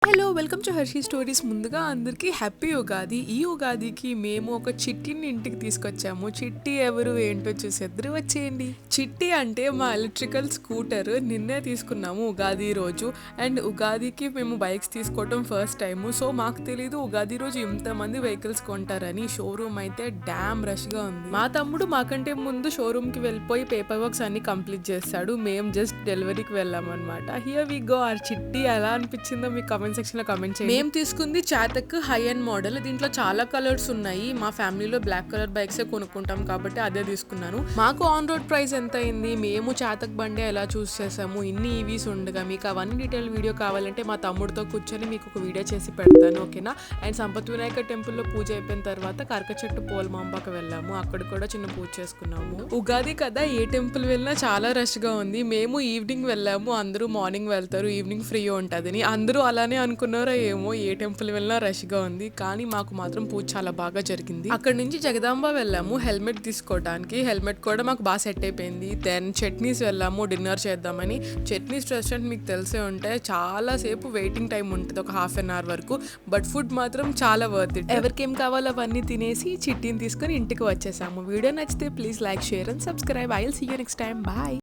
Hello welcome to Hershey stories. ముందుగా అందరికీ happy Ugadi. ఈ ఉగాదికి మేము ఒక చిట్టిని ఇంటికి తీసుకొచ్చాము. చిట్టి ఎవరు ఏంటో చూసేద్దరు వచ్చేయండి. చిట్టి అంటే మా ఎలక్ట్రికల్ స్కూటర్. నిన్నే తీసుకున్నాము ఉగాది రోజు. అండ్ ఉగాదికి మేము బైక్స్ తీసుకోవటం ఫస్ట్ టైము. సో మాకు తెలీదు ఉగాది రోజు ఇంతమంది వెహికల్స్ కొంటారని. షోరూమ్ అయితే డ్యామ్ రష్గా ఉంది. మా తమ్ముడు మాకంటే ముందు షోరూమ్కి వెళ్ళిపోయి పేపర్ వర్క్స్ అన్ని కంప్లీట్ చేస్తాడు. మేము జస్ట్ డెలివరీకి వెళ్ళామన్నమాట. Here we go. ఆ చిట్టి ఎలా అనిపించిందో మీకు కమెంట్ సెక్షన్ లో కమెంట్ చేయండి. మేము తీసుకుంది చాతక్ హై అండ్ మోడల్. దీంట్లో చాలా కలర్స్ ఉన్నాయి. మా ఫ్యామిలీలో బ్లాక్ కలర్ బైక్స్ కొనుక్కుంటాం కాబట్టి అదే తీసుకున్నాను. మాకు ఆన్ రోడ్ ప్రైస్ ఎంత అయింది, మేము చాతక్ బండి ఎలా చూస్ చేసాము, ఇన్ని ఈవీస్ ఉండగా మీకు అవన్నీ డీటెయిల్ వీడియో కావాలంటే మా తమ్ముడితో కూర్చొని మీకు ఒక వీడియో చేసి పెడతాను, ఓకేనా. అండ్ సంపత్ వినాయక టెంపుల్లో పూజ అయిపోయిన తర్వాత కరకచెట్టు పోల్మాంబాకి వెళ్ళాము. అక్కడ కూడా చిన్న పూజ చేసుకున్నాము. ఉగాది కదా, ఏ టెంపుల్ వెళ్ళినా చాలా రష్ గా ఉంది. మేము ఈవినింగ్ వెళ్ళాము. అందరూ మార్నింగ్ వెళ్తారు, ఈవినింగ్ ఫ్రీ ఉంటుందని. అందరూ అలానే అనుకున్నారో ఏమో, ఏ టెంపుల్ వెళ్ళినా రష్ గా ఉంది. కానీ మాకు మాత్రం పూజ చాలా బాగా జరిగింది. అక్కడ నుంచి జగదాంబ వెళ్ళాము హెల్మెట్ తీసుకోవడానికి. హెల్మెట్ కూడా మాకు బాగా సెట్ అయిపోయింది. దెన్ చట్నీస్ వెళ్ళాము డిన్నర్ చేద్దామని. చట్నీస్ రెస్టారెంట్ మీకు తెలిసే ఉంటే చాలా సేపు వెయిటింగ్ టైం ఉంటుంది, ఒక హాఫ్ అన్ అవర్ వరకు. బట్ ఫుడ్ మాత్రం చాలా వర్త్ ఇట్. ఎవరికేం కావాలో అవన్నీ తినేసి చిట్టిని తీసుకొని ఇంటికి వచ్చేసాము. వీడియో నచ్చితే please like, share and subscribe. I will see you next time. Bye.